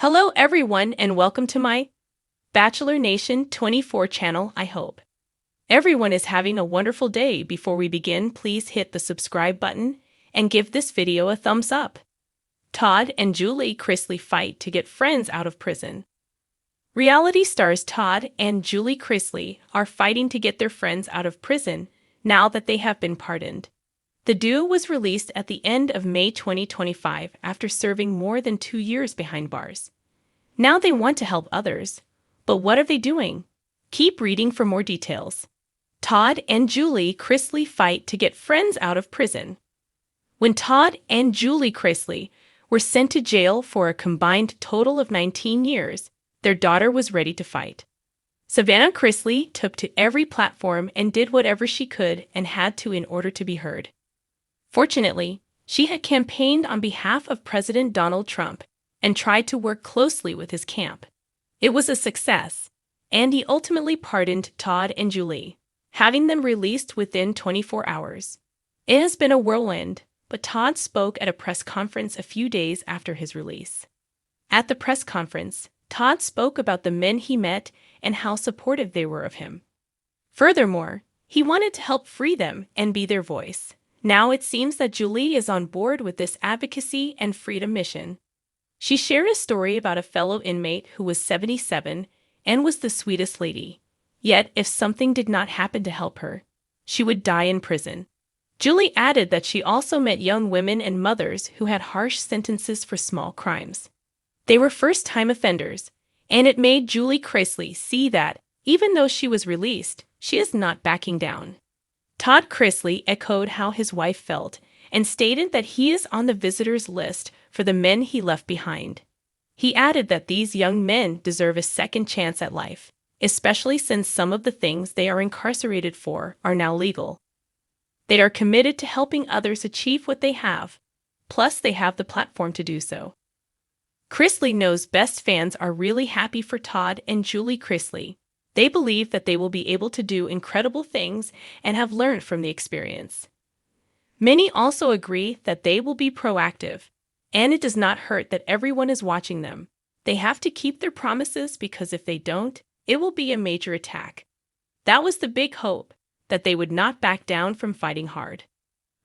Hello everyone and welcome to my Bachelor Nation 24 channel. I hope everyone is having a wonderful day. Before we begin, please hit the subscribe button and give this video a thumbs up. Todd and Julie Chrisley fight to get friends out of prison. Reality stars Todd and Julie Chrisley are fighting to get their friends out of prison now that they have been pardoned. The duo was released at the end of May 2025 after serving more than 2 years behind bars. Now they want to help others. But what are they doing? Keep reading for more details. Todd and Julie Chrisley fight to get friends out of prison. When Todd and Julie Chrisley were sent to jail for a combined total of 19 years, their daughter was ready to fight. Savannah Chrisley took to every platform and did whatever she could and had to in order to be heard. Fortunately, she had campaigned on behalf of President Donald Trump and tried to work closely with his camp. It was a success, and he ultimately pardoned Todd and Julie, having them released within 24 hours. It has been a whirlwind, but Todd spoke at a press conference a few days after his release. At the press conference, Todd spoke about the men he met and how supportive they were of him. Furthermore, he wanted to help free them and be their voice. Now it seems that Julie is on board with this advocacy and freedom mission. She shared a story about a fellow inmate who was 77 and was the sweetest lady. Yet, if something did not happen to help her, she would die in prison. Julie added that she also met young women and mothers who had harsh sentences for small crimes. They were first-time offenders, and it made Julie Chrisley see that, even though she was released, she is not backing down. Todd Chrisley echoed how his wife felt and stated that he is on the visitors list for the men he left behind. He added that these young men deserve a second chance at life, especially since some of the things they are incarcerated for are now legal. They are committed to helping others achieve what they have, plus they have the platform to do so. Chrisley knows best fans are really happy for Todd and Julie Chrisley. They believe that they will be able to do incredible things and have learned from the experience. Many also agree that they will be proactive, and it does not hurt that everyone is watching them. They have to keep their promises because if they don't, it will be a major attack. That was the big hope, that they would not back down from fighting hard.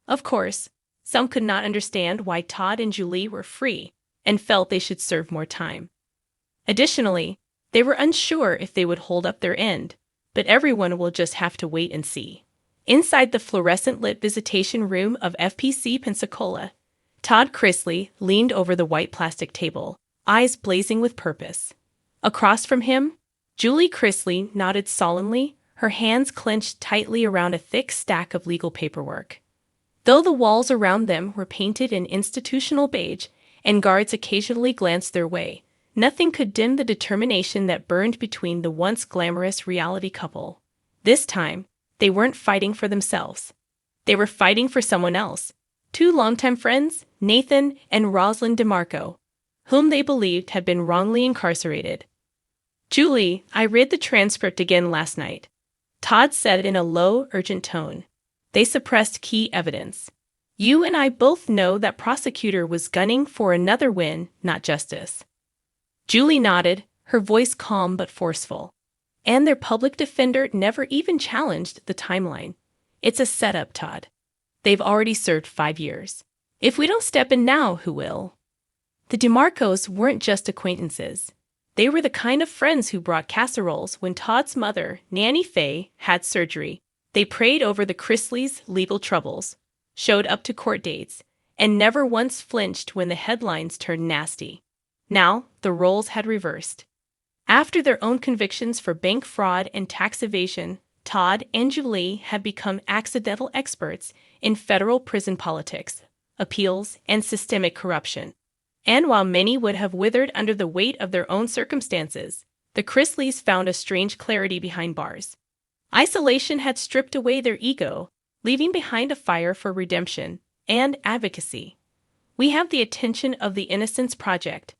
Of course, some could not understand why Todd and Julie were free and felt they should serve more time. Additionally, they were unsure if they would hold up their end, but everyone will just have to wait and see. Inside the fluorescent-lit visitation room of FPC Pensacola, Todd Chrisley leaned over the white plastic table, eyes blazing with purpose. Across from him, Julie Chrisley nodded solemnly, her hands clenched tightly around a thick stack of legal paperwork. Though the walls around them were painted in institutional beige and guards occasionally glanced their way, nothing could dim the determination that burned between the once glamorous reality couple. This time, they weren't fighting for themselves. They were fighting for someone else. Two longtime friends, Nathan and Rosalind DeMarco, whom they believed had been wrongly incarcerated. "Julie, I read the transcript again last night," Todd said in a low, urgent tone. "They suppressed key evidence. You and I both know that prosecutor was gunning for another win, not justice." Julie nodded, her voice calm but forceful. "And their public defender never even challenged the timeline. It's a setup, Todd. They've already served 5 years. If we don't step in now, who will?" The DeMarcos weren't just acquaintances. They were the kind of friends who brought casseroles when Todd's mother, Nanny Faye, had surgery. They prayed over the Chrisleys' legal troubles, showed up to court dates, and never once flinched when the headlines turned nasty. Now, the roles had reversed. After their own convictions for bank fraud and tax evasion, Todd and Julie had become accidental experts in federal prison politics, appeals, and systemic corruption. And while many would have withered under the weight of their own circumstances, the Chrisleys found a strange clarity behind bars. Isolation had stripped away their ego, leaving behind a fire for redemption and advocacy. "We have the attention of the Innocence Project,"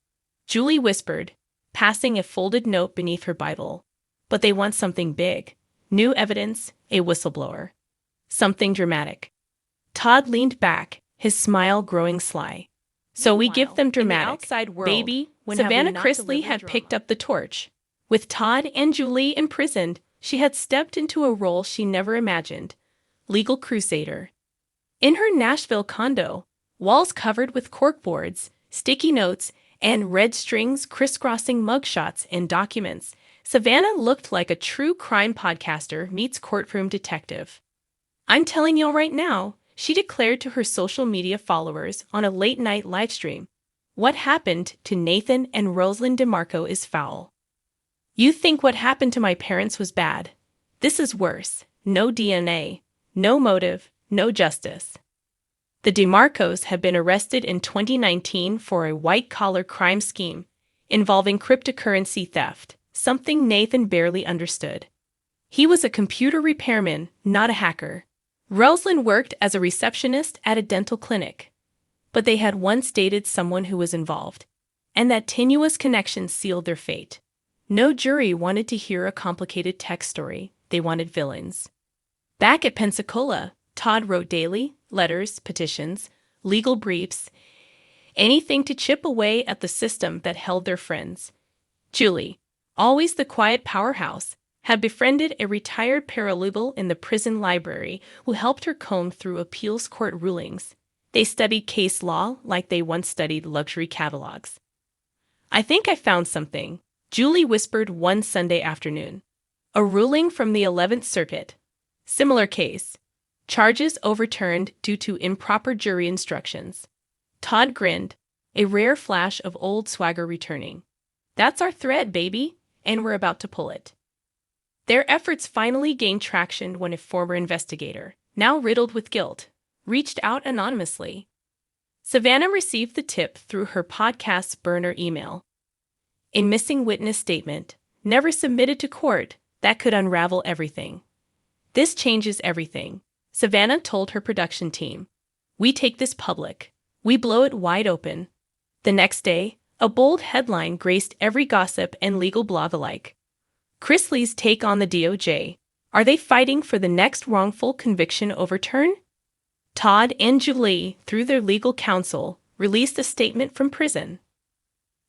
Julie whispered, passing a folded note beneath her Bible. "But they want something big. New evidence, a whistleblower. Something dramatic." Todd leaned back, his smile growing sly. So we give them dramatic. Outside world, baby, Savannah Chrisley had picked up the torch. With Todd and Julie imprisoned, she had stepped into a role she never imagined: legal crusader. In her Nashville condo, walls covered with corkboards, sticky notes, and red strings crisscrossing mugshots and documents, Savannah looked like a true crime podcaster meets courtroom detective. I'm telling y'all right now, she declared to her social media followers on a late-night livestream, "What happened to Nathan and Rosalind DeMarco is foul. You think what happened to my parents was bad? This is worse. No DNA, no motive, no justice." The DeMarcos had been arrested in 2019 for a white-collar crime scheme involving cryptocurrency theft, something Nathan barely understood. He was a computer repairman, not a hacker. Rosalind worked as a receptionist at a dental clinic. But they had once dated someone who was involved, and that tenuous connection sealed their fate. No jury wanted to hear a complicated tech story. They wanted villains. Back at Pensacola, Todd wrote daily letters, petitions, legal briefs, anything to chip away at the system that held their friends. Julie, always the quiet powerhouse, had befriended a retired paralegal in the prison library who helped her comb through appeals court rulings. They studied case law like they once studied luxury catalogs. "I think I found something," Julie whispered one Sunday afternoon. "A ruling from the 11th Circuit. Similar case. Charges overturned due to improper jury instructions." Todd grinned, a rare flash of old swagger returning. "That's our thread, baby, and we're about to pull it." Their efforts finally gained traction when a former investigator, now riddled with guilt, reached out anonymously. Savannah received the tip through her podcast's burner email. A missing witness statement, never submitted to court, that could unravel everything. "This changes everything," Savannah told her production team. "We take this public. We blow it wide open." The next day, a bold headline graced every gossip and legal blog alike. "Chrisley's take on the DOJ. Are they fighting for the next wrongful conviction overturn?" Todd and Julie, through their legal counsel, released a statement from prison.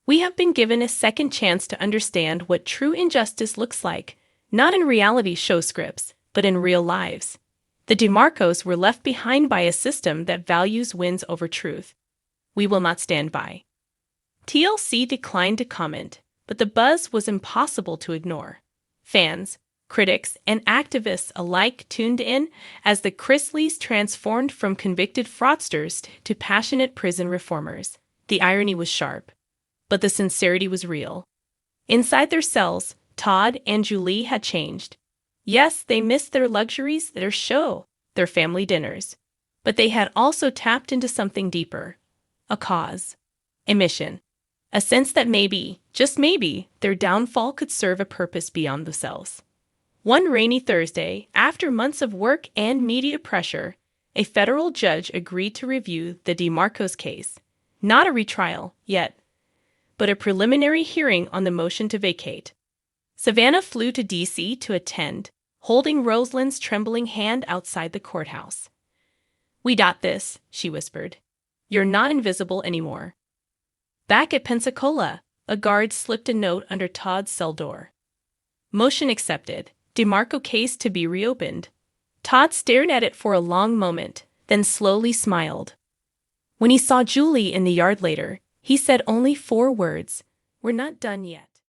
"We have been given a second chance to understand what true injustice looks like, not in reality show scripts, but in real lives. The DeMarcos were left behind by a system that values wins over truth. We will not stand by." TLC declined to comment, but the buzz was impossible to ignore. Fans, critics, and activists alike tuned in as the Chrisleys transformed from convicted fraudsters to passionate prison reformers. The irony was sharp, but the sincerity was real. Inside their cells, Todd and Julie had changed. Yes, they missed their luxuries, their show, their family dinners. But they had also tapped into something deeper. A cause. A mission. A sense that maybe, just maybe, their downfall could serve a purpose beyond themselves. One rainy Thursday, after months of work and media pressure, a federal judge agreed to review the DeMarcos case. Not a retrial, yet, but a preliminary hearing on the motion to vacate. Savannah flew to D.C. to attend, holding Rosalind's trembling hand outside the courthouse. "We got this," she whispered. "You're not invisible anymore." Back at Pensacola, a guard slipped a note under Todd's cell door. "Motion accepted. DeMarco case to be reopened." Todd stared at it for a long moment, then slowly smiled. When he saw Julie in the yard later, he said only 4 words: "We're not done yet."